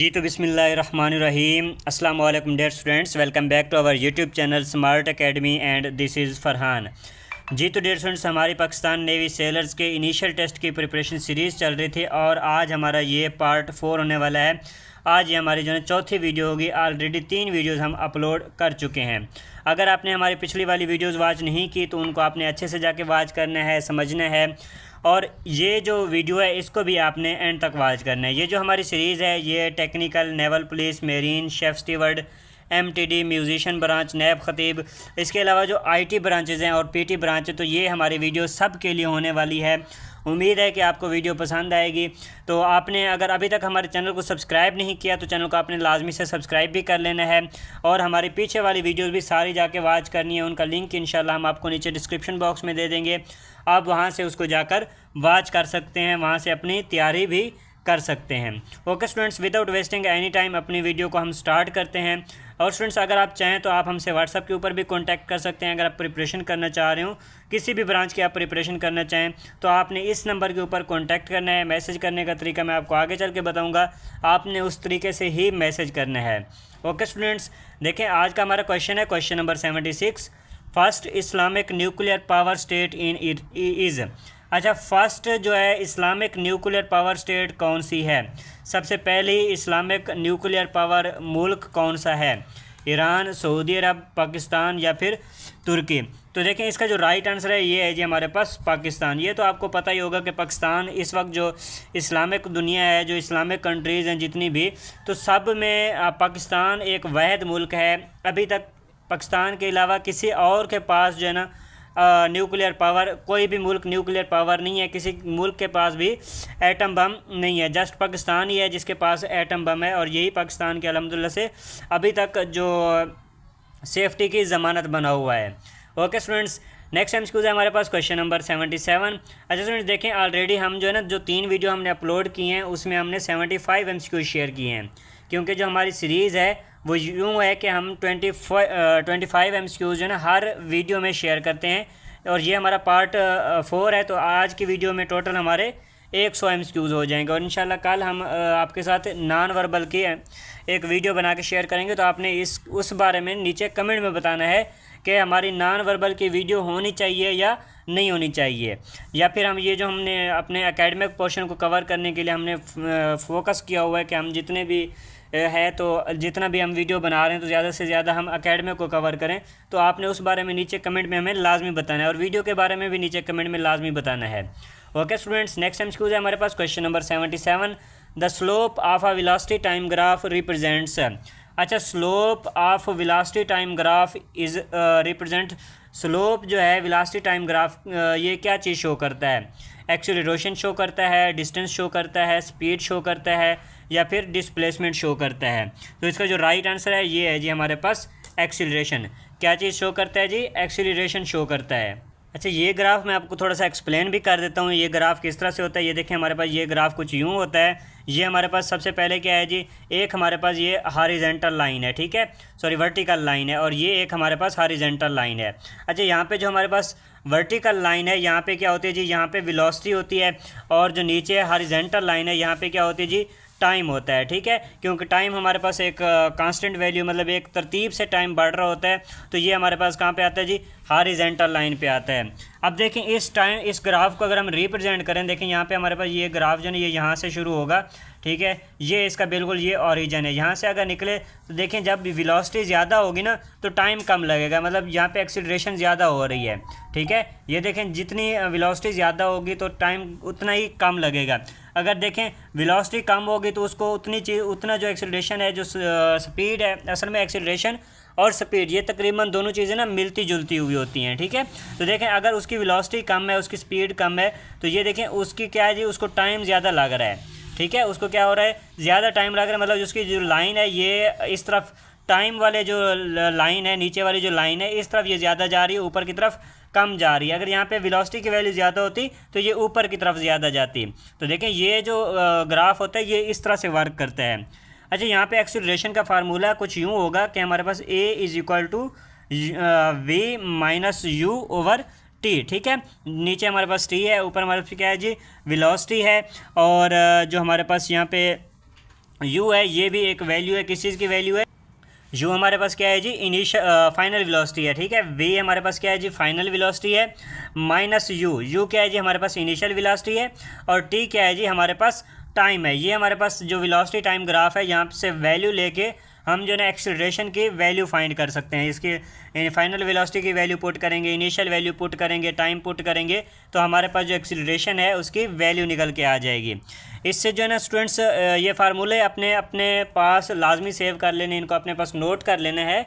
जी तो बिस्मिल्लाहिर्रहमानिर्रहीम अस्सलाम वालेकुम dear students, welcome back to our YouTube channel Smart Academy and this is Farhan. जी तो डियर स्टूडेंट्स, हमारी पाकिस्तान नेवी सेलर्स के इनिशियल टेस्ट की प्रिपरेशन सीरीज़ चल रही थी और आज हमारा ये पार्ट 4 होने वाला है। आज ये हमारी जो है चौथी वीडियो होगी। ऑलरेडी 3 वीडियोस हम अपलोड कर चुके हैं। अगर आपने हमारी पिछली वाली वीडियोस वॉच नहीं की तो उनको आपने अच्छे से जाके वॉच करना है, समझना है। और ये जो वीडियो है इसको भी आपने एंड तक वॉच करना है। ये जो हमारी सीरीज़ है ये technical, naval police, marine, chef steward, MTD, musician branch, नैब खतीब, इसके अलावा जो आईटी ब्रांचेज़ हैं और पीटी ब्रांच है, तो ये हमारी वीडियो सब के लिए होने वाली है। उम्मीद है कि आपको वीडियो पसंद आएगी। तो आपने अगर अभी तक हमारे चैनल को सब्सक्राइब नहीं किया तो चैनल को आपने लाजमी से सब्सक्राइब भी कर लेना है और हमारी पीछे वाली वीडियोस भी सारी जाके वॉच करनी है। उनका लिंक इंशाल्लाह हम आपको नीचे डिस्क्रिप्शन बॉक्स में दे देंगे। आप वहां से उसको जाकर वॉच कर सकते हैं, वहां से अपनी तैयारी भी कर सकते हैं। Okay students, without wasting any time अपनी वीडियो को हम स्टार्ट करते हैं। और स्टूडेंट्स, अगर आप चाहें तो आप हमसे व्हाट्सएप के ऊपर भी कांटेक्ट कर सकते हैं। अगर आप प्रिपरेशन करना चाह रहे हो, किसी भी ब्रांच की आप प्रिपरेशन करना चाहें तो आपने इस नंबर के ऊपर कांटेक्ट करना है। मैसेज करने का तरीका मैं आपको आगे चल के बताऊँगा, आपने उस तरीके से ही मैसेज करना है। ओके स्टूडेंट्स, देखें आज का हमारा क्वेश्चन है question number 76। First Islamic nuclear power state in is. अच्छा, फर्स्ट जो है इस्लामिक न्यूक्लियर पावर स्टेट कौन सी है? सबसे पहली इस्लामिक न्यूक्लियर पावर मुल्क कौन सा है? ईरान, सऊदी अरब, पाकिस्तान या फिर तुर्की? तो देखें इसका जो राइट आंसर है ये है जी हमारे पास पाकिस्तान। ये तो आपको पता ही होगा कि पाकिस्तान इस वक्त जो इस्लामिक दुनिया है, जो इस्लामिक कंट्रीज़ हैं जितनी भी, तो सब में पाकिस्तान एक वाहिद मुल्क है। अभी तक पाकिस्तान के अलावा किसी और के पास जो है ना न्यूक्लियर पावर, कोई भी मुल्क न्यूक्लियर पावर नहीं है। किसी मुल्क के पास भी एटम बम नहीं है। जस्ट पाकिस्तान ही है जिसके पास एटम बम है और यही पाकिस्तान के अल्हम्दुलिल्लाह से अभी तक जो सेफ्टी की ज़मानत बना हुआ है। ओके स्टूडेंट्स, नेक्स्ट एमसीक्यू है हमारे पास क्वेश्चन नंबर 77। अच्छा स्टूडेंट्स, देखें ऑलरेडी हम जो है ना जो 3 वीडियो हमने अपलोड किए हैं उसमें हमने 75 एमसीक्यू शेयर किए हैं, क्योंकि जो हमारी सीरीज़ है वो यूँ है कि हम 25 एमसीक्यूज़ जो है ना हर वीडियो में शेयर करते हैं और ये हमारा पार्ट 4 है। तो आज की वीडियो में टोटल हमारे 100 एमसीक्यूज़ हो जाएंगे और इंशाल्लाह कल हम आपके साथ नॉन वर्बल की एक वीडियो बना के शेयर करेंगे। तो आपने उस बारे में नीचे कमेंट में बताना है कि हमारी नॉन वर्बल की वीडियो होनी चाहिए या नहीं होनी चाहिए, या फिर हम ये जो हमने अपने एकेडमिक पोर्शन को कवर करने के लिए हमने फोकस किया हुआ है कि हम जितने भी है तो जितना भी हम वीडियो बना रहे हैं तो ज़्यादा से ज़्यादा हम एकेडमिक को कवर करें। तो आपने उस बारे में नीचे कमेंट में हमें लाजमी बताना है और वीडियो के बारे में भी नीचे कमेंट में लाजमी बताना है। ओके स्टूडेंट्स, नेक्स्ट एमसीक्यू है हमारे पास question number 77। The slope of a velocity time graph represents. अच्छा, slope of velocity time graph is represent. Slope जो है वेलोसिटी टाइम ग्राफ ये क्या चीज़ शो करता है? एक्सेलरेशन शो करता है, डिस्टेंस शो करता है, स्पीड शो करता है या फिर डिस्प्लेसमेंट शो करता है? तो इसका जो राइट आंसर है ये है जी हमारे पास एक्सेलरेशन। क्या चीज़ शो करता है जी? एक्सेलरेशन शो करता है। अच्छा, ये ग्राफ मैं आपको थोड़ा सा एक्सप्लेन भी कर देता हूँ। ये ग्राफ किस तरह से होता है ये देखें। हमारे पास ये ग्राफ कुछ यूँ होता है। ये हमारे पास सबसे पहले क्या है जी, एक हमारे पास ये हॉरिजॉन्टल लाइन है, ठीक है, सॉरी वर्टिकल लाइन है, और ये एक हमारे पास हॉरिजॉन्टल लाइन है। अच्छा, यहाँ पे जो हमारे पास वर्टिकल लाइन है यहाँ पे क्या होती है जी, यहाँ पे वेलोसिटी होती है, और जो नीचे हॉरिजॉन्टल लाइन है यहाँ पे क्या होती है जी, टाइम होता है, ठीक है। क्योंकि टाइम हमारे पास एक कांस्टेंट वैल्यू, मतलब एक तरतीब से टाइम बढ़ रहा होता है। तो ये हमारे पास कहाँ पे आता है जी, हॉरिजॉन्टल लाइन पे आता है। अब देखें इस ग्राफ को अगर हम रिप्रेजेंट करें, देखें यहाँ पे हमारे पास ये ग्राफ जो है ये यहाँ से शुरू होगा, ठीक है, ये इसका बिल्कुल ये ओरिजिन है। यहाँ से अगर निकले तो देखें जब वेलोसिटी ज़्यादा होगी ना तो टाइम कम लगेगा, मतलब यहाँ पे एक्सीलरेशन ज़्यादा हो रही है, ठीक है। ये देखें जितनी वेलोसिटी ज़्यादा होगी तो टाइम उतना ही कम लगेगा। अगर देखें वेलोसिटी कम होगी तो उसको उतना जो एक्सीलरेशन है, जो स्पीड है, असल में एक्सीलरेशन और स्पीड ये तकरीबन दोनों चीज़ें ना मिलती जुलती हुई होती हैं, ठीक है। तो देखें अगर उसकी वेलोसिटी कम है, उसकी स्पीड कम है, तो ये देखें उसकी क्या है जी, उसको टाइम ज़्यादा लग रहा है, ठीक है। उसको क्या हो रहा है, ज़्यादा टाइम लग रहा है, मतलब उसकी जो लाइन है ये इस तरफ, टाइम वाले जो लाइन है, नीचे वाली जो लाइन है इस तरफ ये ज़्यादा जा रही है, ऊपर की तरफ कम जा रही है। अगर यहाँ पे वेलोसिटी की वैल्यू ज़्यादा होती तो ये ऊपर की तरफ ज़्यादा जाती। तो देखें ये जो ग्राफ होता है ये इस तरह से वर्क करता है। अच्छा, यहाँ पे एक्सीलरेशन का फार्मूला कुछ यूँ होगा कि हमारे पास A is equal to V minus U over T, ठीक है। नीचे हमारे पास T है, ऊपर हमारे पास क्या है जी, वेलोसिटी है, और जो हमारे पास यहाँ पे यू है, ये भी एक वैल्यू है, किस चीज़ की वैल्यू है, यू हमारे पास क्या है जी, इनिशियल फाइनल वेलोसिटी है, ठीक है। वी हमारे पास क्या है जी, फाइनल वेलोसिटी है, माइनस यू, यू क्या है जी हमारे पास इनिशियल वेलोसिटी है, और टी क्या है जी हमारे पास टाइम है। ये हमारे पास जो वेलोसिटी टाइम ग्राफ है, यहाँ से वैल्यू लेके हम जो है ना एक्सीलरेशन की वैल्यू फाइंड कर सकते हैं। इसकी फाइनल वेलोसिटी की वैल्यू पुट करेंगे, इनिशियल वैल्यू पुट करेंगे, टाइम पुट करेंगे, तो हमारे पास जो एक्सीलरेशन है उसकी वैल्यू निकल के आ जाएगी। इससे जो है ना स्टूडेंट्स ये फार्मूले अपने अपने पास लाजमी सेव कर लेने, इनको अपने पास नोट कर लेना है।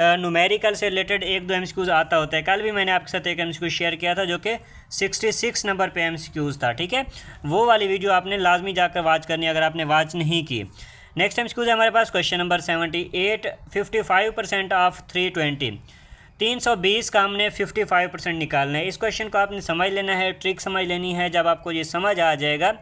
न्यूमेरिकल से रिलेटेड एक दो एमसीक्यूज़ आता होता है। कल भी मैंने आपके साथ एक एमसीक्यू शेयर किया था जो कि 66 नंबर पे एमसीक्यूज़ था, ठीक है। वो वाली वीडियो आपने लाजमी जाकर वॉच करनी अगर आपने वॉच नहीं की। नेक्स्ट एमसीक्यूज़ है हमारे पास क्वेश्चन नंबर 78, 55% ऑफ 320, 320 का हमने 55% निकालना है। इस क्वेश्चन को आपने समझ लेना है, ट्रिक समझ लेनी है। जब आपको ये समझ आ जाएगा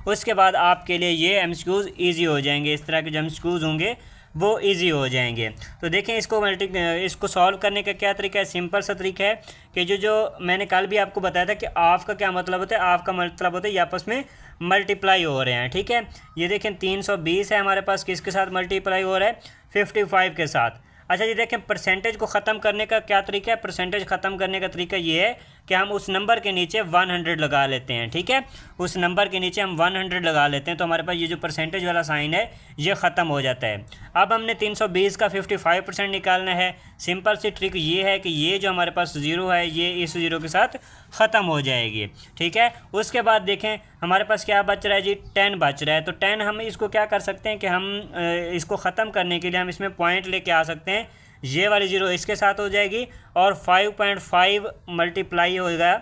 उसके बाद आपके लिए ये एमसीक्यूज़ ईजी हो जाएंगे। इस तरह के जो एमसीक्यूज़ होंगे वो इजी हो जाएंगे। तो देखें इसको सॉल्व करने का क्या तरीका है, सिंपल सा तरीका है कि जो मैंने कल भी आपको बताया था कि ऑफ का क्या मतलब होता है। ऑफ का मतलब होता है ये आपस में मल्टीप्लाई हो रहे हैं, ठीक है। ये देखें 320 है हमारे पास, किसके साथ मल्टीप्लाई हो रहा है, 55 के साथ। अच्छा, ये देखें परसेंटेज को ख़त्म करने का क्या तरीका है। परसेंटेज ख़त्म करने का तरीका ये है कि हम उस नंबर के नीचे 100 लगा लेते हैं, ठीक है। उस नंबर के नीचे हम 100 लगा लेते हैं तो हमारे पास ये जो परसेंटेज वाला साइन है ये ख़त्म हो जाता है। अब हमने 320 का 55% निकालना है। सिंपल सी ट्रिक ये है कि ये जो हमारे पास ज़ीरो है ये इस ज़ीरो के साथ ख़त्म हो जाएगी, ठीक है। उसके बाद देखें हमारे पास क्या बच रहा है जी, 10 बच रहा है। तो 10 हम इसको क्या कर सकते हैं कि हम इसको ख़त्म करने के लिए हम इसमें पॉइंट लेके आ सकते हैं। ये वाली ज़ीरो इसके साथ हो जाएगी और 5.5 मल्टीप्लाई होगा,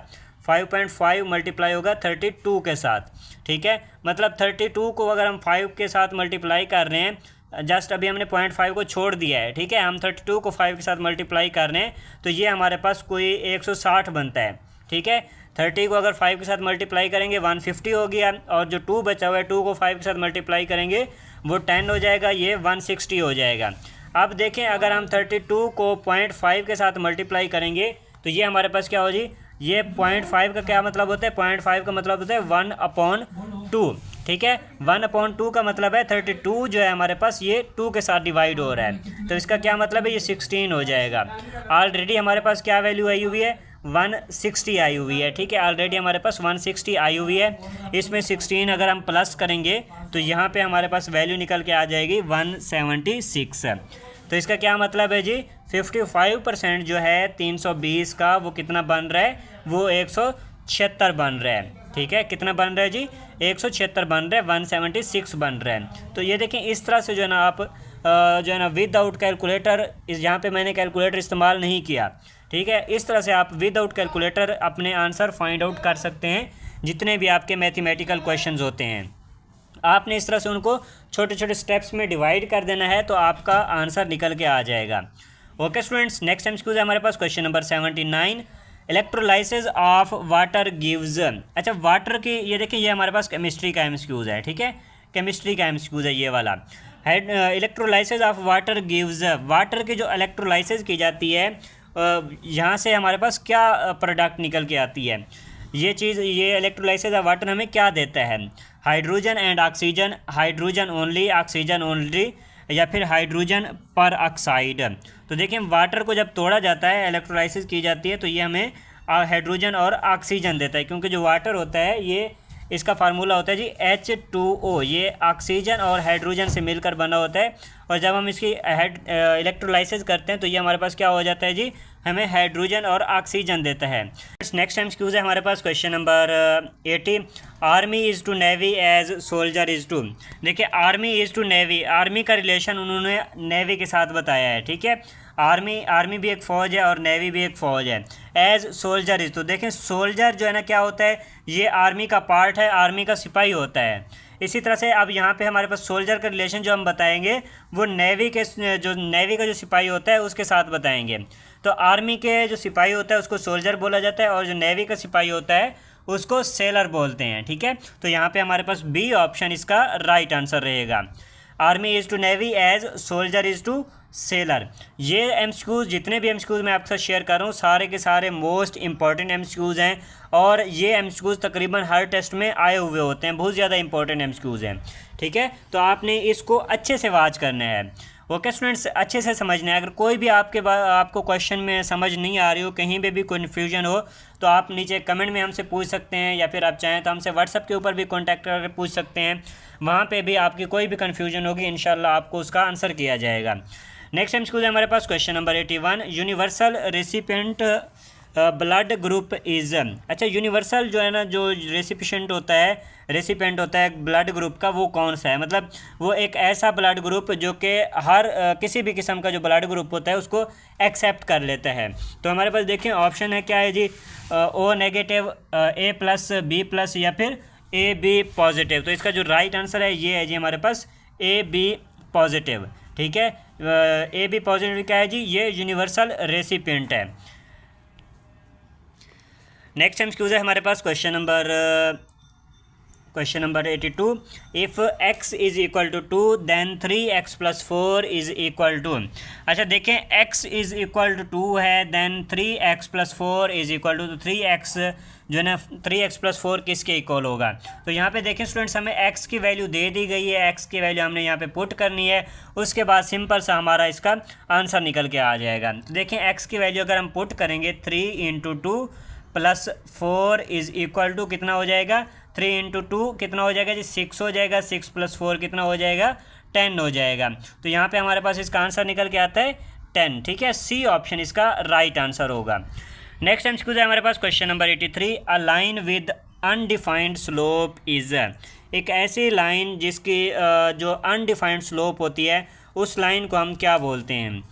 5.5 मल्टीप्लाई होगा 32 के साथ, ठीक है। मतलब 32 को अगर हम 5 के साथ मल्टीप्लाई कर रहे हैं, जस्ट अभी हमने 0.5 को छोड़ दिया है, ठीक है। हम 32 को 5 के साथ मल्टीप्लाई कर रहे हैं तो ये हमारे पास कोई 160 बनता है, ठीक है। 30 को अगर 5 के साथ मल्टीप्लाई करेंगे 150 हो गया, और जो 2 बचा हुआ है 2 को 5 के साथ मल्टीप्लाई करेंगे वो 10 हो जाएगा, ये 160 हो जाएगा। अब देखें अगर हम 32 को 0.5 के साथ मल्टीप्लाई करेंगे तो ये हमारे पास क्या हो जी, ये 0.5 का क्या मतलब होता है, 0.5 का मतलब होता है 1/2, ठीक है। 1/2 का मतलब है 32 जो है हमारे पास ये 2 के साथ डिवाइड हो रहा है, तो इसका क्या मतलब है, ये 16 हो जाएगा। ऑलरेडी हमारे पास क्या वैल्यू आई हुई है, 160 आई हुई है, ठीक है। ऑलरेडी हमारे पास 160 आई हुई है। इसमें 16 अगर हम प्लस करेंगे तो यहाँ पे हमारे पास वैल्यू निकल के आ जाएगी 176। तो इसका क्या मतलब है जी, 55% जो है 320 का वो कितना बन रहा है, वो 176 बन रहा है, ठीक है। कितना बन रहा है जी, 176 बन रहा है, 176 बन रहा है। तो ये देखें इस तरह से जो है ना आप जो है ना विदाउट कैलकुलेटर, यहाँ पे मैंने कैलकुलेटर इस्तेमाल नहीं किया, ठीक है। इस तरह से आप विदाउट कैलकुलेटर अपने आंसर फाइंड आउट कर सकते हैं जितने भी आपके मैथमेटिकल क्वेश्चंस होते हैं। आपने इस तरह से उनको छोटे छोटे स्टेप्स में डिवाइड कर देना है तो आपका आंसर निकल के आ जाएगा। ओके स्टूडेंट्स, नेक्स्ट एमसीक्यू है हमारे पास question number 79, electrolysis of water gives. अच्छा, वाटर की ये देखिए ये हमारे पास केमिस्ट्री का एमसीक्यूज है, ठीक है। केमिस्ट्री का एमसीक्यूज है ये वाला। Electrolysis of water gives, water की जो इलेक्ट्रोलाइसिस की जाती है यहाँ से हमारे पास क्या प्रोडक्ट निकल के आती है, ये इलेक्ट्रोलाइसिस ऑफ वाटर हमें क्या देता है, hydrogen and oxygen, hydrogen only, oxygen only, या फिर हाइड्रोजन पर ऑक्साइड। तो देखिए वाटर को जब तोड़ा जाता है, इलेक्ट्रोलाइसिस की जाती है तो ये हमें हाइड्रोजन और ऑक्सीजन देता है, क्योंकि जो वाटर होता है ये इसका फार्मूला होता है जी H2O, ये ऑक्सीजन और हाइड्रोजन से मिलकर बना होता है। और जब हम इसकी इलेक्ट्रोलाइसिस करते हैं तो ये हमारे पास क्या हो जाता है जी, हमें हाइड्रोजन और ऑक्सीजन देता है। नेक्स्ट एमसीक्यूज है हमारे पास question number 80, army is to navy as soldier is to. देखिए army is to navy, army का रिलेशन उन्होंने नेवी के साथ बताया है, ठीक है। आर्मी भी एक फ़ौज है और नेवी भी एक फ़ौज है। एज सोल्जर इज़, तो देखें सोल्जर जो है ना क्या होता है, ये आर्मी का पार्ट है, आर्मी का सिपाही होता है। इसी तरह से अब यहाँ पे हमारे पास सोल्जर का रिलेशन जो हम बताएंगे वो नेवी का जो सिपाही होता है उसके साथ बताएंगे। तो आर्मी के जो सिपाही होता है उसको सोल्जर बोला जाता है और जो नेवी का सिपाही होता है उसको सेलर बोलते हैं, ठीक है। तो यहाँ पे हमारे पास बी ऑप्शन इसका राइट आंसर रहेगा। Army is to navy as soldier is to sailor. ये एमसीक्यूज़ जितने भी एमसीक्यूज़ मैं आपके साथ शेयर कर रहा हूँ सारे के सारे मोस्ट इंपॉर्टेंट एमसीक्यूज़ हैं और ये एमसीक्यूज़ तकरीबन हर टेस्ट में आए हुए होते हैं, बहुत ज़्यादा इंपॉर्टेंट एमसीक्यूज़ हैं, ठीक है। तो आपने इसको अच्छे से वॉच करना है। ओके स्टूडेंट्स, अच्छे से समझना है। अगर कोई भी आपको क्वेश्चन में समझ नहीं आ रही हो, कहीं पे भी कन्फ्यूजन हो, तो आप नीचे कमेंट में हमसे पूछ सकते हैं, या फिर आप चाहें तो हमसे व्हाट्सएप के ऊपर भी कॉन्टैक्ट करके पूछ सकते हैं। वहाँ पे भी आपकी कोई भी कन्फ्यूजन होगी, इंशाल्लाह आपको उसका आंसर किया जाएगा। नेक्स्ट टाइम स्कूल है हमारे पास question number 81, universal recipient blood group is. अच्छा, यूनिवर्सल जो है ना, जो रेसिपिएंट होता है ब्लड ग्रुप का, वो कौन सा है? मतलब वो एक ऐसा ब्लड ग्रुप जो कि हर किसी भी किस्म का जो ब्लड ग्रुप होता है उसको एक्सेप्ट कर लेता है। तो हमारे पास देखिए ऑप्शन है क्या है जी, ओ नेगेटिव, ए प्लस, बी प्लस, या फिर ए बी पॉजिटिव। तो इसका जो राइट आंसर है ये है जी हमारे पास ए बी पॉजिटिव। ठीक है, ए बी पॉजिटिव क्या है जी, ये यूनिवर्सल रेसिपिएंट है। नेक्स्ट टाइम क्यूज है हमारे पास question number 82, if x is equal to 2 then 3x plus 4 is equal to. अच्छा देखें, x इज़ इक्वल टू 2 है, then 3x plus 4 is equal to, 3x जो है ना 3x प्लस 4 किसके इक्वल होगा? तो यहाँ पे देखें स्टूडेंट्स, हमें x की वैल्यू दे दी गई है, x की वैल्यू हमने यहाँ पे पुट करनी है, उसके बाद सिंपल सा हमारा इसका आंसर निकल के आ जाएगा। तो देखें x की वैल्यू अगर हम पुट करेंगे 3 × 2 प्लस 4 इज़ इक्वल टू कितना हो जाएगा, 3 × 2 कितना हो जाएगा जी, 6 हो जाएगा, 6 प्लस 4 कितना हो जाएगा, 10 हो जाएगा। तो यहाँ पे हमारे पास इसका आंसर निकल के आता है 10। ठीक है, सी ऑप्शन इसका राइट आंसर होगा। नेक्स्ट टाइम स्कूल है हमारे पास question number 83, a line with undefined slope is. एक ऐसी लाइन जिसकी जो अनडिफाइंड स्लोप होती है, उस लाइन को हम क्या बोलते हैं?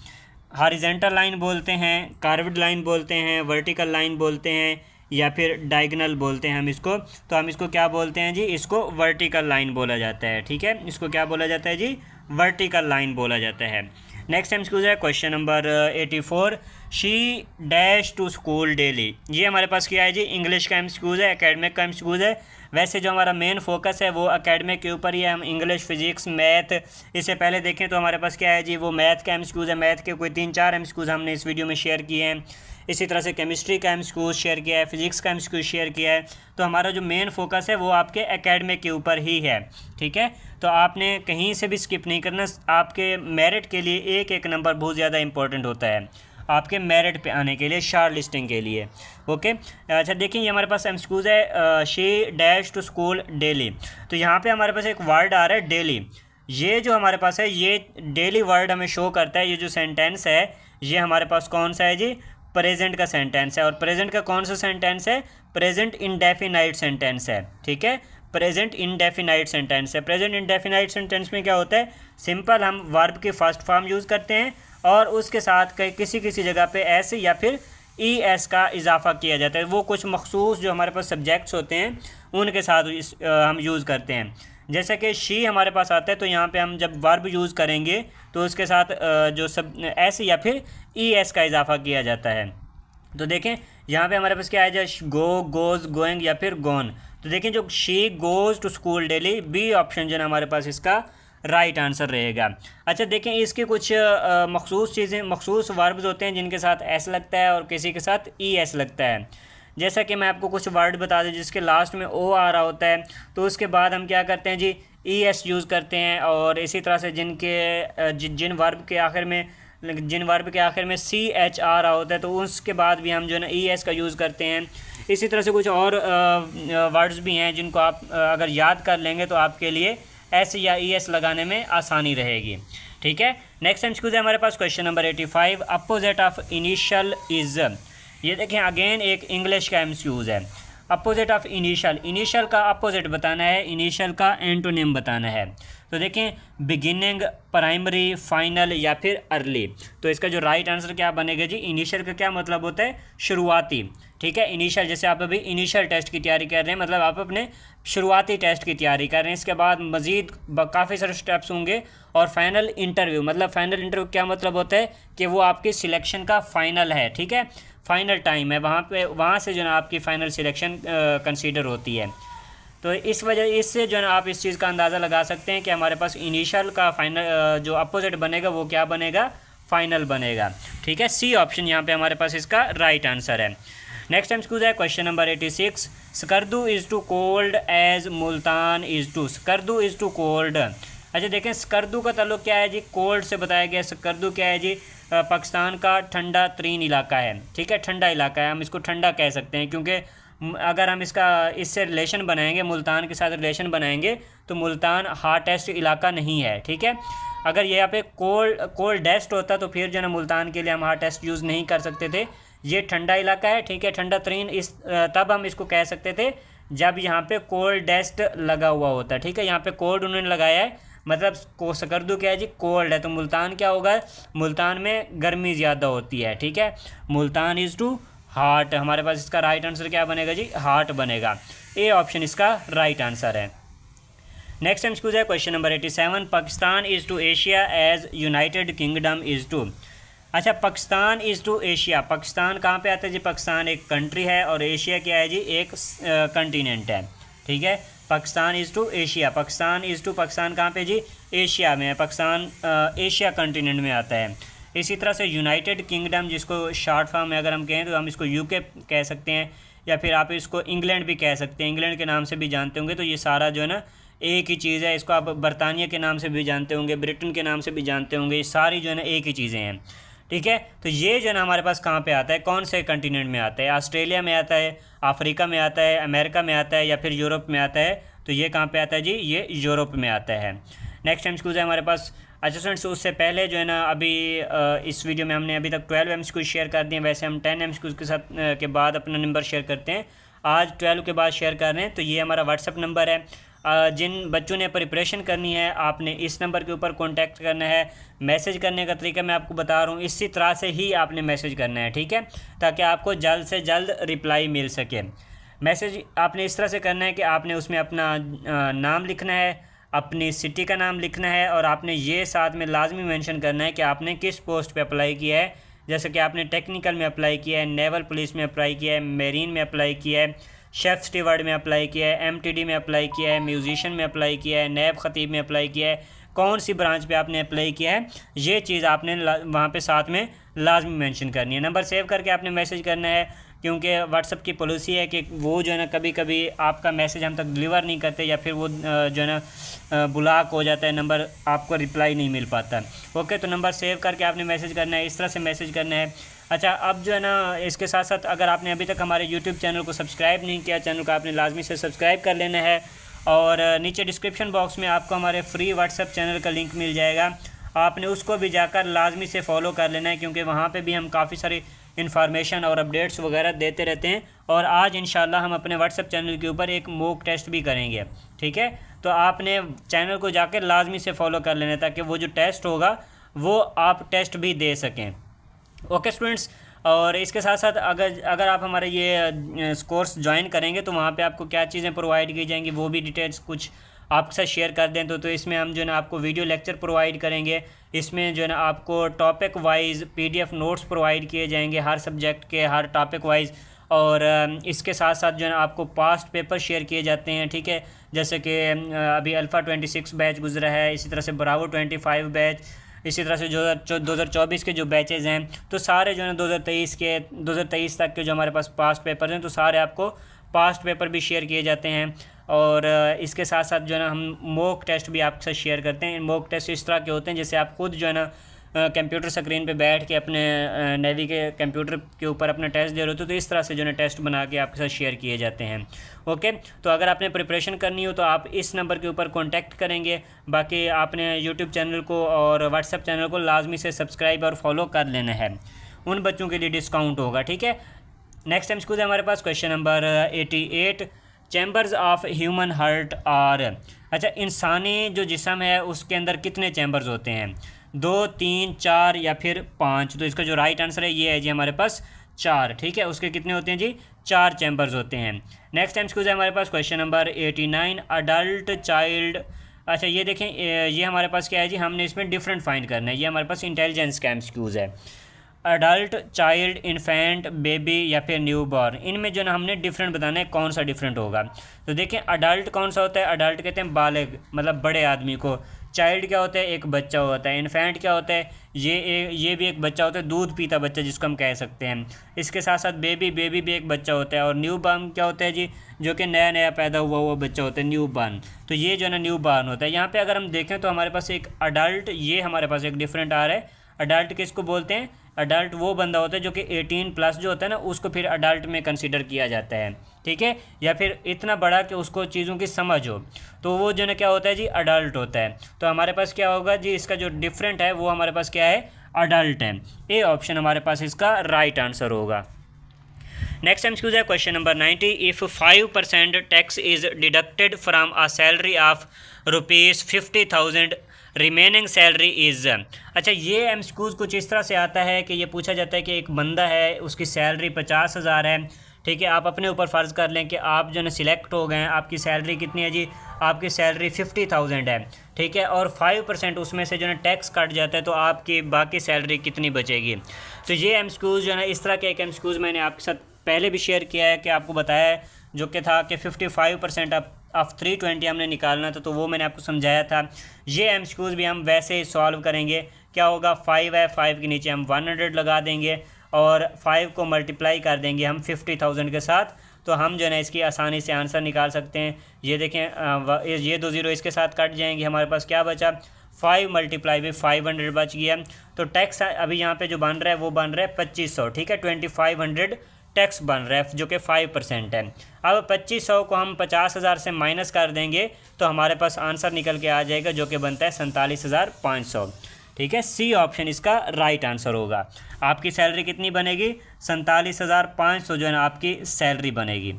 हॉरिजॉन्टल लाइन बोलते हैं, कर्व्ड लाइन बोलते हैं, वर्टिकल लाइन बोलते हैं, या फिर डायगोनल बोलते हैं हम इसको। तो हम इसको क्या बोलते हैं जी, इसको वर्टिकल लाइन बोला जाता है। ठीक है, इसको क्या बोला जाता है जी, वर्टिकल लाइन बोला जाता है। नेक्स्ट टाइम स्कूल है question number 84, she dash to school daily. ये हमारे पास क्या है जी, इंग्लिश का एमसीक्यूज है, एकेडमिक का एमसीक्यूज है। वैसे जो हमारा मेन फोकस है वो एकेडमिक के ऊपर ही है। हम इंग्लिश, फिजिक्स, मैथ, इससे पहले देखें तो हमारे पास क्या है जी, वो मैथ का एमसीक्यूज है। मैथ के कोई 3-4 एमसीक्यूज हमने इस वीडियो में शेयर किए हैं। इसी तरह से केमिस्ट्री का एमसीक्यूज शेयर किया है, फिजिक्स का एमसीक्यूज शेयर किया है। तो हमारा जो मेन फोकस है वो आपके एकेडमिक के ऊपर ही है। ठीक है, तो आपने कहीं से भी स्किप नहीं करना। आपके मेरिट के लिए एक एक नंबर बहुत ज़्यादा इंपॉर्टेंट होता है, आपके मेरिट पे आने के लिए, शॉर्ट लिस्टिंग के लिए। ओके, अच्छा देखिए, ये हमारे पास एमसीक्यूज है, she dash to school daily. तो यहाँ पे हमारे पास एक वर्ड आ रहा है डेली। ये जो हमारे पास है, ये डेली वर्ड हमें शो करता है। ये जो सेंटेंस है ये हमारे पास कौन सा है जी, प्रेजेंट का सेंटेंस है। और प्रेजेंट का कौन सा सेंटेंस है, प्रेजेंट इंडेफिनाइट सेंटेंस है। ठीक है, प्रेजेंट इंडेफिनाइट सेंटेंस है। प्रेजेंट इंडेफिनाइट सेंटेंस में क्या होता है, सिंपल हम वर्ब की फर्स्ट फॉर्म यूज़ करते हैं और उसके साथ किसी जगह पे एस या फिर ई एस का इजाफा किया जाता है। वो कुछ मखसूस जो हमारे पास सब्जेक्ट्स होते हैं उनके साथ हम यूज़ करते हैं। जैसे कि शी हमारे पास आता है, तो यहाँ पे हम जब वर्ब यूज़ करेंगे तो उसके साथ जो सब एस या फिर ई एस का इजाफा किया जाता है। तो देखें यहाँ पे हमारे पास क्या है, जो गो, गोज़, गोइंग या फिर गोन। तो देखें जो she goes to school daily, B option जो है हमारे पास इसका राइट आंसर रहेगा। अच्छा देखें, इसके कुछ मखसूस चीज़ें, मखसूस वर्ब्स होते हैं जिनके साथ एस लगता है और किसी के साथ ई एस लगता है। जैसा कि मैं आपको कुछ वर्ड बता दूं जिसके लास्ट में ओ आ रहा होता है, तो उसके बाद हम क्या करते हैं जी, ई एस यूज़ करते हैं। और इसी तरह से जिन वर्ब के आखिर में सी एच आ रहा होता है, तो उसके बाद भी हम जो है ना ई एस का यूज़ करते हैं। इसी तरह से कुछ और वर्ड्स भी हैं जिनको आप अगर याद कर लेंगे तो आपके लिए एस या ई एस लगाने में आसानी रहेगी। ठीक है, नेक्स्ट टाइम स्कूल है हमारे पास question number 85, opposite of initial is. ये देखें अगेन एक इंग्लिश का एमसीक्यूज है। अपोजिट ऑफ इनिशियल, इनिशियल का अपोजिट बताना है, इनिशियल का एंटोनिम बताना है। तो देखें बिगिनिंग, प्राइमरी, फाइनल या फिर अर्ली। तो इसका जो राइट आंसर क्या बनेगा जी, इनिशियल का क्या मतलब होता है, शुरुआती। ठीक है, इनिशियल, जैसे आप अभी इनिशियल टेस्ट की तैयारी कर रहे हैं, मतलब आप अपने शुरुआती टेस्ट की तैयारी कर रहे हैं। इसके बाद मज़ीद काफ़ी सारे स्टेप्स होंगे। और फाइनल इंटरव्यू, मतलब फाइनल इंटरव्यू क्या मतलब होता है कि वो आपकी सिलेक्शन का फाइनल है। ठीक है, फाइनल टाइम है, वहाँ से जो है आपकी फ़ाइनल सिलेक्शन कंसीडर होती है। तो इससे जो है आप इस चीज़ का अंदाज़ा लगा सकते हैं कि हमारे पास इनिशियल का फाइनल जो अपोजिट बनेगा वो क्या बनेगा, फाइनल बनेगा। ठीक है, सी ऑप्शन यहाँ पे हमारे पास इसका राइट आंसर है। नेक्स्ट टाइम स्कूज है question number 86, Skardu is to cold as Multan is to. Skardu is to cold. अच्छा देखें, स्कर्दू का ताल्लुक क्या है जी, कोल्ड से बताया गया। स्कर्दू क्या है जी, पाकिस्तान का ठंडा तरीन इलाका है, ठीक है, ठंडा इलाका है, हम इसको ठंडा कह सकते हैं, क्योंकि अगर हम इससे रिलेशन बनाएंगे, मुल्तान के साथ रिलेशन बनाएंगे, तो मुल्तान हॉटेस्ट इलाका नहीं है, ठीक है। अगर यहाँ पे कोल्डेस्ट होता तो फिर जो है ना मुल्तान के लिए हम हॉटेस्ट यूज़ नहीं कर सकते थे। ये ठंडा इलाका है, ठीक है, ठंडा तरीन, तब हम इसको कह सकते थे जब यहाँ पे कोल्डेस्ट लगा हुआ होता है, ठीक है। यहाँ पे कोल्ड उन्होंने लगाया है, मतलब स्कर्दू क्या है जी, कोल्ड है, तो मुल्तान क्या होगा, मुल्तान में गर्मी ज़्यादा होती है, ठीक है। मुल्तान इज़ टू हार्ट, हमारे पास इसका राइट आंसर क्या बनेगा जी, हार्ट बनेगा। ए ऑप्शन इसका राइट आंसर है। नेक्स्ट टाइम स्कूज है question number 87, Pakistan is to Asia as United Kingdom is to. अच्छा, Pakistan is to Asia, Pakistan कहाँ पे आता है जी, पाकिस्तान एक कंट्री है और एशिया क्या है जी, एक कंटिनेंट है, ठीक है। Pakistan is to Asia, Pakistan is to, Pakistan कहाँ पे जी, एशिया में है, पाकिस्तान एशिया कंटिनेंट में आता है। इसी तरह से यूनाइटेड किंगडम, जिसको शॉर्ट फॉर्म में अगर हम कहें तो हम इसको यूके कह सकते हैं, या फिर आप इसको इंग्लैंड भी कह सकते हैं, इंग्लैंड के नाम से भी जानते होंगे। तो ये सारा जो है ना एक ही चीज़ है, इसको आप बरतानिया के नाम से भी जानते होंगे, ब्रिटेन के नाम से भी जानते होंगे, ये सारी जो है ना एक ही चीज़ें हैं, ठीक है। तो ये जो है ना हमारे पास कहाँ पे आता है, कौन से कंटिनेंट में आता है, ऑस्ट्रेलिया में आता है, अफ्रीका में आता है, अमेरिका में आता है, या फिर यूरोप में आता है। तो ये कहाँ पे आता है जी, ये यूरोप में आता है। नेक्स्ट टाइम स्कूज है हमारे पास। अच्छा स्टूडेंट्स, उससे पहले जो है ना अभी इस वीडियो में हमने अभी तक 12 MCQ शेयर कर दिए, वैसे हम 10 MCQ के साथ के बाद अपना नंबर शेयर करते हैं, आज 12 के बाद शेयर कर रहे हैं। तो ये हमारा व्हाट्सअप नंबर है, जिन बच्चों ने प्रिपरेशन करनी है आपने इस नंबर के ऊपर कांटेक्ट करना है। मैसेज करने का तरीका मैं आपको बता रहा हूँ, इसी तरह से ही आपने मैसेज करना है, ठीक है, ताकि आपको जल्द से जल्द रिप्लाई मिल सके। मैसेज आपने इस तरह से करना है कि आपने उसमें अपना नाम लिखना है, अपनी सिटी का नाम लिखना है, और आपने ये साथ में लाजमी मेंशन करना है कि आपने किस पोस्ट पे अप्लाई किया है। जैसे कि आपने टेक्निकल में अप्लाई किया है, नेवल पुलिस में अप्लाई किया है, मेरीन में अप्लाई किया है, शेफ़ स्टीवर्ड में अप्लाई किया है, MTD में अप्लाई किया है, म्यूजिशियन में अप्लाई किया है, नैब खतीब में अप्लाई किया है, कौन सी ब्रांच पे आपने अप्लाई किया है, ये चीज़ आपने वहाँ पे साथ में लाजमी मेंशन करनी है। नंबर सेव करके आपने मैसेज करना है, क्योंकि व्हाट्सअप की पॉलिसी है कि वो जो है ना कभी कभी आपका मैसेज हम तक डिलीवर नहीं करते, या फिर वो जो है ना ब्लॉक हो जाता है, नंबर आपको रिप्लाई नहीं मिल पाता। ओके, तो नंबर सेव करके आपने मैसेज करना है, इस तरह से मैसेज करना है। अच्छा, अब जो है ना इसके साथ साथ अगर आपने अभी तक हमारे यूट्यूब चैनल को सब्सक्राइब नहीं किया, चैनल को आपने लाजमी से सब्सक्राइब कर लेना है, और नीचे डिस्क्रिप्शन बॉक्स में आपको हमारे फ्री व्हाट्सएप चैनल का लिंक मिल जाएगा, आपने उसको भी जाकर लाजमी से फॉलो कर लेना है, क्योंकि वहाँ पे भी हम काफ़ी सारी इन्फॉर्मेशन और अपडेट्स वगैरह देते रहते हैं। और आज इंशाल्लाह हम अपने व्हाट्सएप चैनल के ऊपर एक मॉक टेस्ट भी करेंगे, ठीक है। तो आपने चैनल को जाकर लाजमी से फॉलो कर लेना, ताकि वो जो टेस्ट होगा वो आप टेस्ट भी दे सकें। ओके स्टूडेंट्स, और इसके साथ साथ अगर आप हमारे ये कोर्स ज्वाइन करेंगे तो वहाँ पे आपको क्या चीज़ें प्रोवाइड की जाएंगी वो भी डिटेल्स कुछ आपके साथ शेयर कर दें। तो इसमें हम जो है ना आपको वीडियो लेक्चर प्रोवाइड करेंगे, इसमें जो है ना आपको topic wise PDF notes provide किए जाएंगे हर सब्जेक्ट के, हर टॉपिक वाइज, और इसके साथ साथ जो है ना आपको पास्ट पेपर शेयर किए जाते हैं, ठीक है। जैसे कि अभी अल्फ़ा 26 बैच गुजरा है, इसी तरह से ब्रावो 25 बैच, इसी तरह से जो 2024 के जो बैचेज़ हैं, तो सारे जो है 2023 तक के जो हमारे पास पास्ट पेपर हैं, तो सारे आपको पास्ट पेपर भी शेयर किए जाते हैं। और इसके साथ साथ जो है ना हम मॉक टेस्ट भी आपके साथ शेयर करते हैं। मॉक टेस्ट इस तरह के होते हैं जैसे आप खुद जो है ना कंप्यूटर स्क्रीन पे बैठ के अपने नेवी के कंप्यूटर के ऊपर अपना टेस्ट दे रहे होते, तो इस तरह से जो है टेस्ट बना के आपके साथ शेयर किए जाते हैं। ओके, तो अगर आपने प्रिपरेशन करनी हो तो आप इस नंबर के ऊपर कांटेक्ट करेंगे। बाकी आपने यूट्यूब चैनल को और व्हाट्सएप चैनल को लाजमी से सब्सक्राइब और फॉलो कर लेना है, उन बच्चों के लिए डिस्काउंट होगा, ठीक है। नेक्स्ट टाइम स्कूल हमारे पास question number 88, chambers of human heart are. अच्छा, इंसानी जो जिस्म है उसके अंदर कितने चैम्बर्स होते हैं, 2, 3, 4 या फिर 5। तो इसका जो राइट आंसर है ये है जी हमारे पास 4, ठीक है। उसके कितने होते हैं जी, 4 चैम्बर्स होते हैं। नेक्स्ट टाइम स्कूल हमारे पास क्वेश्चन नंबर 89, अडल्ट चाइल्ड। अच्छा, ये देखें, ये हमारे पास क्या है जी, हमने इसमें डिफरेंट फाइंड करना है। ये हमारे पास इंटेलिजेंस का MCQs है। अडल्ट, चाइल्ड, इन्फेंट, बेबी या फिर न्यू बॉर्न, इनमें जो ना हमने डिफरेंट बताना है कौन सा डिफरेंट होगा। तो देखें, अडल्ट कौन सा होता है, अडल्ट कहते हैं बालिग, मतलब बड़े आदमी को। चाइल्ड क्या होता है, एक बच्चा होता है। इन्फेंट क्या होता है, ये भी एक बच्चा होता है, दूध पीता बच्चा जिसको हम कह सकते हैं। इसके साथ साथ बेबी भी एक बच्चा होता है। और न्यू बॉर्न क्या होता है जी, जो कि नया नया पैदा हुआ बच्चा होता है, न्यू बॉर्न। तो ये जो है ना न्यू बॉर्न होता है। यहाँ पे अगर हम देखें तो हमारे पास एक अडल्ट, ये हमारे पास एक डिफरेंट आ रहा है। अडल्ट किसको बोलते हैं, अडल्ट वो बंदा होता है जो कि 18+ जो होता है ना, उसको फिर अडल्ट में कंसीडर किया जाता है, ठीक है। या फिर इतना बड़ा कि उसको चीज़ों की समझ हो, तो वो जो है क्या होता है जी, अडल्ट होता है। तो हमारे पास क्या होगा जी, इसका जो डिफरेंट है वो हमारे पास क्या है, अडल्ट है। ए ऑप्शन हमारे पास इसका राइट आंसर होगा। नेक्स्ट एमसीक्यू है question number 90। If 5% tax is deducted from a salary of ₹50,000 remaining salary is. अच्छा, ये एमसीक्यूज़ कुछ इस तरह से आता है कि ये पूछा जाता है कि एक बंदा है, उसकी सैलरी 50,000 है, ठीक है। आप अपने ऊपर फ़र्ज़ कर लें कि आप जो है सिलेक्ट हो गए हैं, आपकी सैलरी कितनी है जी, आपकी सैलरी 50,000 है, ठीक है। और 5% उसमें से जो है टैक्स कट जाता है, तो आपकी बाकी सैलरी कितनी बचेगी। तो ये एमसीक्यूज़ जो है ना, इस तरह के एक एमसीक्यूज़ मैंने आपके साथ पहले भी शेयर किया है कि आपको बताया है, जो कि था कि 55% ऑफ 320 हमने निकालना था, तो वो मैंने आपको समझाया था। ये एमसीक्यूज़ भी हम वैसे ही सॉल्व करेंगे। क्या होगा, 5 है, 5 के नीचे हम 100 लगा देंगे और 5 को मल्टीप्लाई कर देंगे हम 50,000 के साथ, तो हम जो है ना इसकी आसानी से आंसर निकाल सकते हैं। ये देखें, ये 2 ज़ीरो इसके साथ कट जाएंगे, हमारे पास क्या बचा, 5 मल्टीप्लाई भी 500 बच गया। तो टैक्स अभी यहाँ पे जो बन रहा है वो बन रहा है 2500, ठीक है। 2500 टैक्स बन रहा है जो कि 5% है। अब 2500 को हम 50,000 से माइनस कर देंगे तो हमारे पास आंसर निकल के आ जाएगा, जो कि बनता है 47,500, ठीक है। सी ऑप्शन इसका राइट आंसर होगा। आपकी सैलरी कितनी बनेगी, 47,500 जो है ना आपकी सैलरी बनेगी।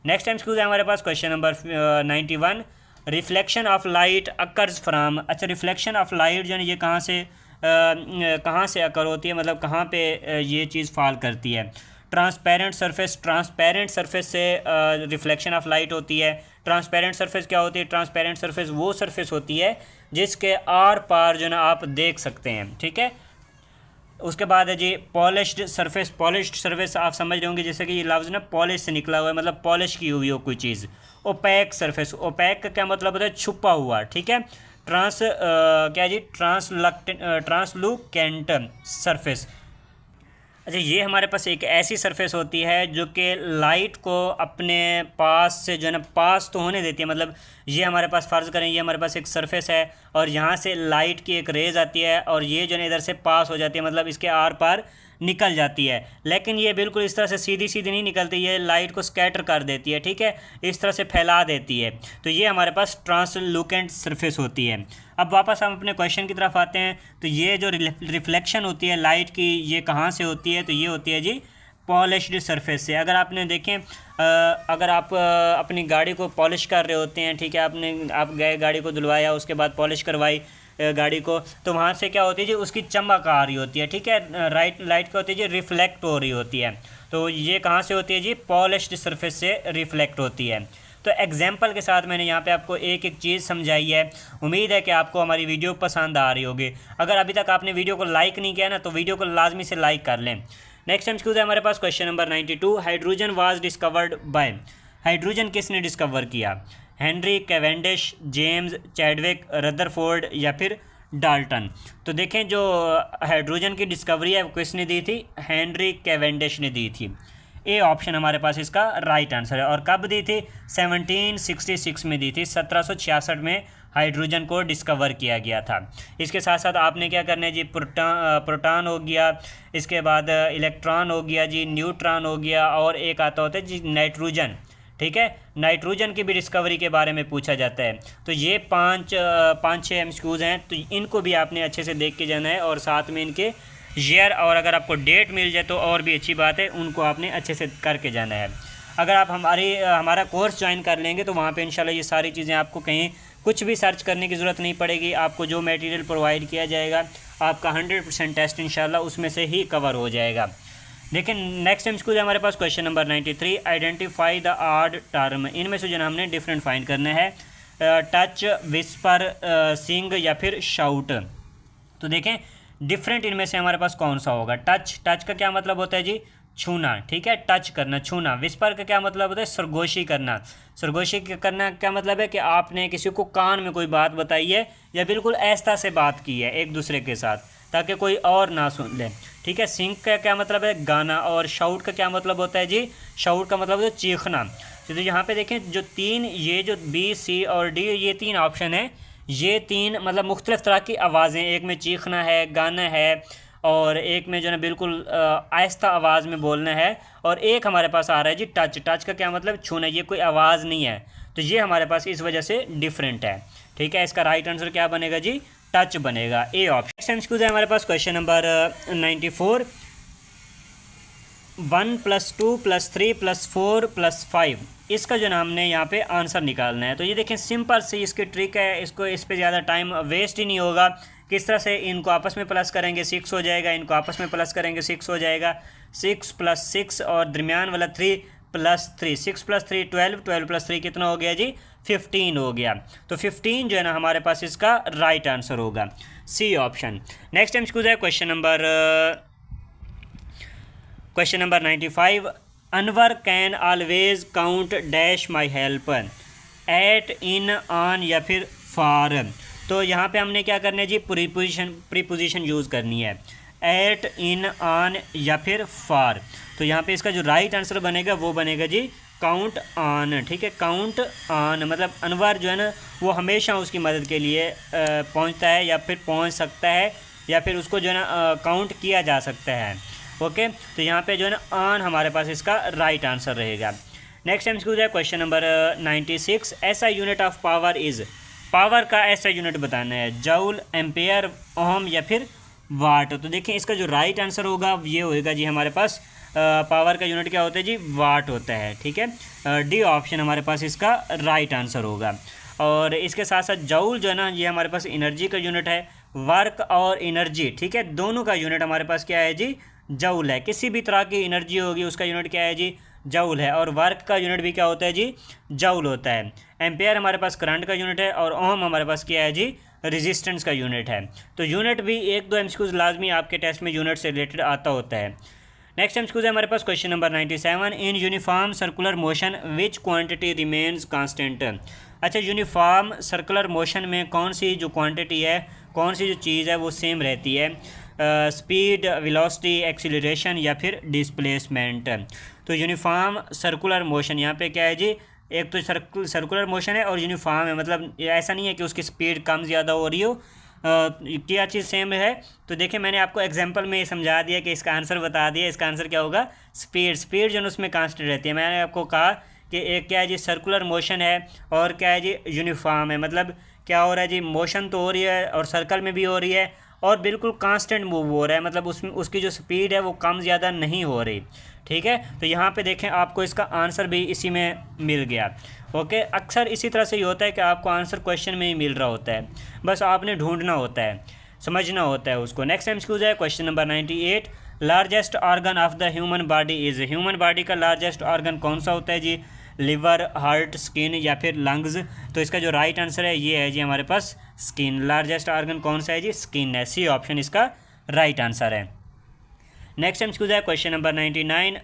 नेक्स्ट टाइम स्कूल है हमारे पास question number 91। Reflection of light occurs from. अच्छा, रिफ्लेक्शन ऑफ लाइट जो है ये कहाँ से अकर होती है, मतलब कहाँ पे ये चीज़ फॉल करती है। ट्रांसपेरेंट सरफेस से रिफ्लेक्शन ऑफ लाइट होती है। ट्रांसपेरेंट सरफेस क्या होती है, ट्रांसपेरेंट सरफेस वो सरफेस होती है जिसके आर पार जो ना आप देख सकते हैं, ठीक है। उसके बाद है जी पॉलिश्ड सरफेस आप समझ रहे होंगे, जैसे कि ये लफ्ज़ ना पॉलिश से निकला हुआ है, मतलब पॉलिश की हुई हो कोई चीज़। ओपैक सरफेस, ओपैक का क्या मतलब होता है, छुपा हुआ, ठीक है। ट्रांसलुकेंट सरफेस। अच्छा, ये हमारे पास एक ऐसी सरफेस होती है जो कि लाइट को अपने पास से जो है ना पास तो होने देती है, मतलब ये हमारे पास फ़र्ज़ करें ये हमारे पास एक सरफेस है और यहाँ से लाइट की एक रेज़ आती है और ये जो है इधर से पास हो जाती है, मतलब इसके आर पार निकल जाती है। लेकिन ये बिल्कुल इस तरह से सीधी सीधी नहीं निकलती, ये लाइट को स्कैटर कर देती है, ठीक है, इस तरह से फैला देती है। तो ये हमारे पास ट्रांसलुकेंट सरफेस होती है। अब वापस हम अपने क्वेश्चन की तरफ आते हैं। तो ये जो रिफ्लेक्शन होती है लाइट की, ये कहाँ से होती है, तो ये होती है जी पॉलिश्ड सरफेस से। अगर आपने देखें, अगर आप अपनी गाड़ी को पॉलिश कर रहे होते हैं, ठीक है, आप गए गाड़ी को धुलवाया, उसके बाद पॉलिश करवाई गाड़ी को, तो वहाँ से क्या होती है जी उसकी चमक आ रही होती है, ठीक है। लाइट क्या होती है जी, रिफ्लेक्ट हो रही होती है। तो ये कहाँ से होती है जी, पॉलिश्ड सरफेस से रिफ्लेक्ट होती है। तो एग्जाम्पल के साथ मैंने यहाँ पे आपको एक एक चीज़ समझाई है। उम्मीद है कि आपको हमारी वीडियो पसंद आ रही होगी। अगर अभी तक आपने वीडियो को लाइक नहीं किया ना, तो वीडियो को लाजमी से लाइक कर लें। नेक्स्ट टाइम है हमारे पास question number 92। Hydrogen was discovered by. Hydrogen किसने डिस्कवर किया, Henry Cavendish, James Chadwick, Rutherford या फिर डाल्टन। तो देखें, जो हाइड्रोजन की डिस्कवरी है वो किसने दी थी, हेनरी कैवेंडिश ने दी थी। ए ऑप्शन हमारे पास इसका राइट आंसर है। और कब दी थी, 1766 में दी थी, 1766 में हाइड्रोजन को डिस्कवर किया गया था। इसके साथ साथ आपने क्या करना है जी, प्रोटॉन हो गया, इसके बाद इलेक्ट्रॉन हो गया जी, न्यूट्रॉन हो गया, और एक आता होता है जी नाइट्रोजन, ठीक है। नाइट्रोजन की भी डिस्कवरी के बारे में पूछा जाता है। तो ये पाँच छः एमसीक्यूज़ हैं, तो इनको भी आपने अच्छे से देख के जाना है और साथ में इनके ईयर और अगर आपको डेट मिल जाए तो और भी अच्छी बात है, उनको आपने अच्छे से करके जाना है। अगर आप हमारा कोर्स ज्वाइन कर लेंगे तो वहाँ पे इंशाल्लाह ये सारी चीज़ें आपको कहीं कुछ भी सर्च करने की ज़रूरत नहीं पड़ेगी। आपको जो मटेरियल प्रोवाइड किया जाएगा आपका 100% टेस्ट इंशाल्लाह उसमें से ही कवर हो जाएगा। देखिए, नेक्स्ट टाइम स्कूल हमारे पास question number 93। Identify the odd term. इनमें से जो हमने डिफरेंट फाइंड करना है, टच, विस्पर, सिंग या फिर शाउट। तो देखें डिफरेंट इनमें से हमारे पास कौन सा होगा। टच का क्या मतलब होता है जी, छूना, ठीक है, टच करना, छूना। विस्पर का क्या मतलब होता है? सरगोशी करना। सरगोशी करना क्या मतलब है कि आपने किसी को कान में कोई बात बताई है या बिल्कुल ऐसा से बात की है एक दूसरे के साथ ताकि कोई और ना सुन ले, ठीक है। सिंग का क्या मतलब है? गाना। और शाउट का क्या मतलब होता है जी? शाउट का मतलब है चीखना। तो यहाँ पे देखें जो तीन, ये जो बी, सी और डी, ये तीन ऑप्शन है, ये तीन मतलब मुख्तलिफ तरह की आवाज़ें, एक में चीखना है, गाना है, और एक में जो है बिल्कुल आहिस्ता आवाज़ में बोलना है, और एक हमारे पास आ रहा है जी टच। टच का क्या मतलब? छूना। ये कोई आवाज़ नहीं है, तो ये हमारे पास इस वजह से डिफरेंट है, ठीक है। इसका राइट आंसर क्या बनेगा जी? टच बनेगा, ए ऑप्शन। नेक्स्ट है हमारे पास क्वेश्चन नंबर 94। 1 + 2 + 3 + 4 + 5, इसका जो नाम ने यहाँ पे आंसर निकालना है। तो ये देखें सिंपल सी इसकी ट्रिक है, इसको इस पे ज़्यादा टाइम वेस्ट ही नहीं होगा। किस तरह से इनको आपस में प्लस करेंगे 6 हो जाएगा, इनको आपस में प्लस करेंगे 6 हो जाएगा, 6 + 6 और दरमियान वाला 3 + 3, 6 + 3 12, 12 + 3 कितना हो गया जी? 15 हो गया। तो 15 जो है ना हमारे पास इसका राइट आंसर होगा, C option. Next time school है question number 95। Anwar can always count dash my help, at, in, on या फिर फॉर। तो यहाँ पे हमने क्या करना है जी? प्रीपोजिशन यूज़ करनी है, एट, इन, ऑन या फिर फॉर। तो यहाँ पे इसका जो राइट आंसर बनेगा वो बनेगा जी काउंट ऑन, ठीक है। काउंट ऑन मतलब अनवर जो है ना वो हमेशा उसकी मदद के लिए पहुँचता है या फिर पहुँच सकता है, या फिर उसको जो है ना काउंट किया जा सकता है, ओके। तो यहाँ पे जो है ना ऑन हमारे पास इसका राइट आंसर रहेगा। नेक्स्ट टाइम स्कूल है क्वेश्चन नंबर 96। ऐसा unit of power is, power का ऐसा यूनिट बताना है, जूल, एम्पेयर, ओम या फिर वाट। तो देखिए इसका जो राइट आंसर होगा ये होएगा जी हमारे पास पावर का यूनिट क्या होता है जी? वाट होता है, ठीक है। डी ऑप्शन हमारे पास इसका राइट आंसर होगा। और इसके साथ साथ जूल जो है ना ये हमारे पास एनर्जी का यूनिट है, वर्क और एनर्जी, ठीक है, दोनों का यूनिट हमारे पास क्या है जी? जूल है। किसी भी तरह की एनर्जी होगी उसका यूनिट क्या है जी? जूल है। और वर्क का यूनिट भी क्या होता है जी? जूल होता है। एम्पेयर हमारे पास करंट का यूनिट है, और ओम हमारे पास क्या है जी? रेजिस्टेंस का यूनिट है। तो यूनिट भी एक दो एमसीक्यूज लाजमी आपके टेस्ट में यूनिट से रिलेटेड आता होता है। नेक्स्ट एमसीक्यूज है हमारे पास question number 97। In uniform circular motion which quantity remains constant. अच्छा, यूनिफॉर्म सर्कुलर मोशन में कौन सी जो क्वांटिटी है, कौन सी जो चीज़ है वो सेम रहती है? स्पीड, वेलोसिटी, एक्सीलरेशन या फिर डिस्प्लेसमेंट। तो यूनिफॉर्म सर्कुलर मोशन यहाँ पे क्या है जी? एक तो सर्कुलर मोशन है और यूनिफॉर्म है, मतलब ऐसा नहीं है कि उसकी स्पीड कम ज़्यादा हो रही हो, क्या चीज़ सेम है। तो देखिए मैंने आपको एग्जांपल में समझा दिया कि इसका आंसर बता दिया। इसका आंसर क्या होगा? स्पीड। स्पीड जो है उसमें कांस्टेंट रहती है। मैंने आपको कहा कि एक क्या है जी? सर्कुलर मोशन है, और क्या है जी? यूनिफॉर्म है। मतलब क्या हो रहा है जी? मोशन तो हो रही है और सर्कल में भी हो रही है, और बिल्कुल कांस्टेंट मूव हो रहा है, मतलब उसमें उसकी जो स्पीड है वो कम ज़्यादा नहीं हो रही, ठीक है। तो यहाँ पे देखें आपको इसका आंसर भी इसी में मिल गया, ओके। अक्सर इसी तरह से ही होता है कि आपको आंसर क्वेश्चन में ही मिल रहा होता है, बस आपने ढूंढना होता है, समझना होता है उसको। नेक्स्ट टाइम स्कूज है question number 98। Largest organ of the human body is. Human body का लार्जेस्ट ऑर्गन कौन सा होता है जी? लिवर, हार्ट, स्किन या फिर लंग्स। तो इसका जो राइट आंसर है ये है जी हमारे पास स्किन। लार्जेस्ट ऑर्गन कौन सा है जी? स्किन है, सी ऑप्शन इसका राइट आंसर है। नेक्स्ट टाइम स्कूज है क्वेश्चन नंबर 99।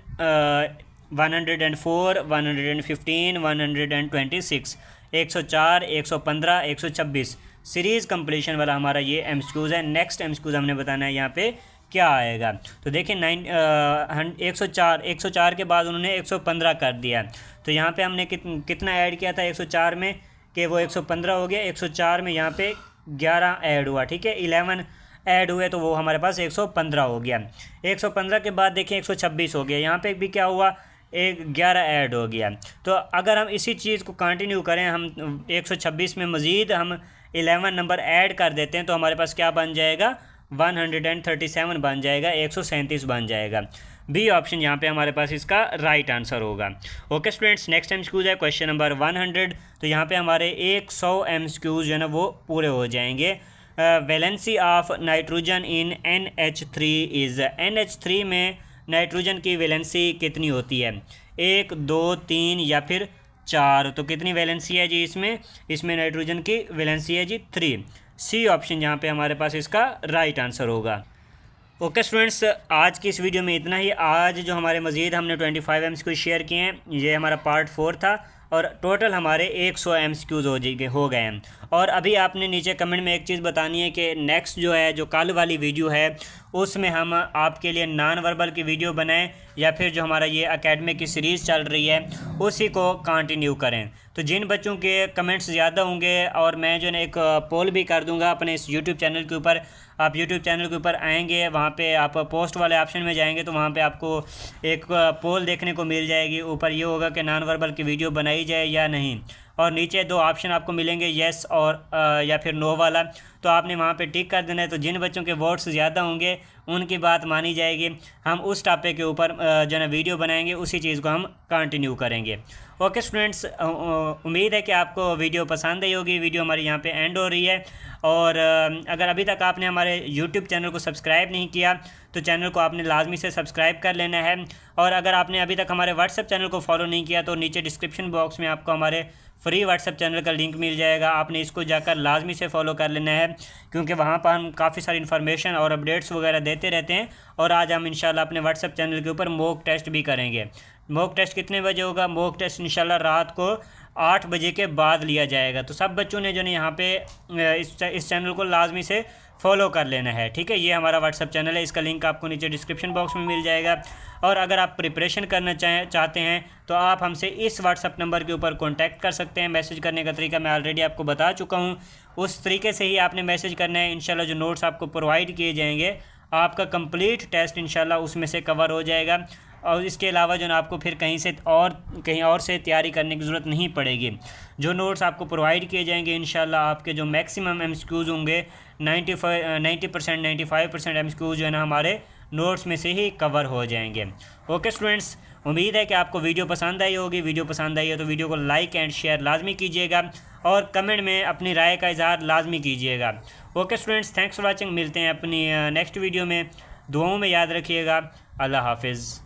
104, 115, 126, 104, 115, 126 सीरीज़ कंप्लीशन वाला हमारा ये एमसीक्यूज़ है। नेक्स्ट एमसीक्यूज़ हमने बताना है यहाँ पे क्या आएगा। तो देखिए 104 के बाद उन्होंने 115 कर दिया, तो यहाँ पे हमने कितना ऐड किया था 104 में कि वो 115 हो गया। 104 में यहाँ पे 11 ऐड हुआ, ठीक है, 11 ऐड हुए तो वो हमारे पास 115 हो गया। 115 के बाद देखिए 126 हो गया, यहाँ पे भी क्या हुआ? 11 ऐड हो गया। तो अगर हम इसी चीज़ को कंटिन्यू करें, हम 126 में मज़ीद हम 11 नंबर ऐड कर देते हैं तो हमारे पास क्या बन जाएगा? 137 बन जाएगा, 137 बन जाएगा। बी ऑप्शन यहाँ पे हमारे पास इसका राइट आंसर होगा। ओके स्टूडेंट्स, नेक्स्ट एमसीक्यूज है क्वेश्चन नंबर 100। तो यहाँ पे हमारे 100 एमसीक्यूज जो है ना वो पूरे हो जाएंगे। Valency of nitrogen in NH3 is. NH3 में नाइट्रोजन की वैलेंसी कितनी होती है? 1, 2, 3 या फिर 4। तो कितनी वैलेंसी है जी इसमें नाइट्रोजन की वैलेंसी है जी 3। सी ऑप्शन यहाँ पे हमारे पास इसका राइट आंसर होगा। ओके स्टूडेंट्स, आज की इस वीडियो में इतना ही। आज जो हमारे मज़ीद हमने 25 MCQ शेयर किए हैं, ये हमारा पार्ट 4 था और टोटल हमारे 100 MCQs हो गए हैं। और अभी आपने नीचे कमेंट में एक चीज़ बतानी है कि नेक्स्ट जो है, जो कल वाली वीडियो है, उसमें हम आपके लिए नॉन वर्बल की वीडियो बनाएं या फिर जो हमारा ये एकेडमिक की सीरीज़ चल रही है उसी को कंटिन्यू करें। तो जिन बच्चों के कमेंट्स ज़्यादा होंगे, और मैं जो है एक पोल भी कर दूंगा अपने इस यूट्यूब चैनल के ऊपर। आप यूट्यूब चैनल के ऊपर आएंगे, वहाँ पे आप पोस्ट वाले ऑप्शन में जाएंगे तो वहाँ पे आपको एक पोल देखने को मिल जाएगी। ऊपर ये होगा कि नॉन वर्बल की वीडियो बनाई जाए या नहीं, और नीचे 2 ऑप्शन आपको मिलेंगे, येस और या फिर नो वाला। तो आपने वहाँ पे टिक कर देना है। तो जिन बच्चों के वोट्स ज़्यादा होंगे उनकी बात मानी जाएगी। हम उस टॉपिक के ऊपर जो है ववीडियो बनाएंगे, उसी चीज़ को हम कंटिन्यू करेंगे। ओके स्टूडेंट्स, उम्मीद है कि आपको वीडियो पसंद आई होगी। वीडियो हमारी यहाँ पे एंड हो रही है। और अगर अभी तक आपने हमारे यूट्यूब चैनल को सब्सक्राइब नहीं किया तो चैनल को आपने लाजमी से सब्सक्राइब कर लेना है। और अगर आपने अभी तक हमारे व्हाट्सएप चैनल को फॉलो नहीं किया तो नीचे डिस्क्रिप्शन बॉक्स में आपको हमारे फ्री व्हाट्सएप चैनल का लिंक मिल जाएगा। आपने इसको जाकर लाजमी से फॉलो कर लेना है, क्योंकि वहाँ पर हम काफ़ी सारी इन्फॉर्मेशन और अपडेट्स वगैरह देते रहते हैं। और आज हम इंशाल्लाह अपने व्हाट्सएप चैनल के ऊपर मॉक टेस्ट भी करेंगे। मॉक टेस्ट कितने बजे होगा? मॉक टेस्ट इंशाल्लाह रात को 8 बजे के बाद लिया जाएगा। तो सब बच्चों ने जो है यहाँ पे इस चैनल को लाजमी से फॉलो कर लेना है, ठीक है। ये हमारा व्हाट्सअप चैनल है, इसका लिंक आपको नीचे डिस्क्रिप्शन बॉक्स में मिल जाएगा। और अगर आप प्रिपरेशन करना चाहते हैं तो आप हमसे इस व्हाट्सअप नंबर के ऊपर कांटेक्ट कर सकते हैं। मैसेज करने का तरीका मैं ऑलरेडी आपको बता चुका हूँ, उस तरीके से ही आपने मैसेज करना है। इंशाल्लाह जो नोट्स आपको प्रोवाइड किए जाएंगे, आपका कंप्लीट टेस्ट इंशाल्लाह उसमें से कवर हो जाएगा। और इसके अलावा जो है आपको फिर कहीं और से तैयारी करने की ज़रूरत नहीं पड़ेगी। जो नोट्स आपको प्रोवाइड किए जाएंगे इंशाल्लाह आपके जो मैक्सिमम MCQs होंगे 90% 95% MCQs जो है ना हमारे नोट्स में से ही कवर हो जाएंगे। ओके स्टूडेंट्स, उम्मीद है कि आपको वीडियो पसंद आई होगी। वीडियो पसंद आई है तो वीडियो को लाइक एंड शेयर लाजमी कीजिएगा और कमेंट में अपनी राय का इजहार लाजमी कीजिएगा। Okay students, thanks for watching. मिलते हैं अपनी नेक्स्ट वीडियो में। दुआओं में याद रखिएगा। अल्लाह हाफिज़।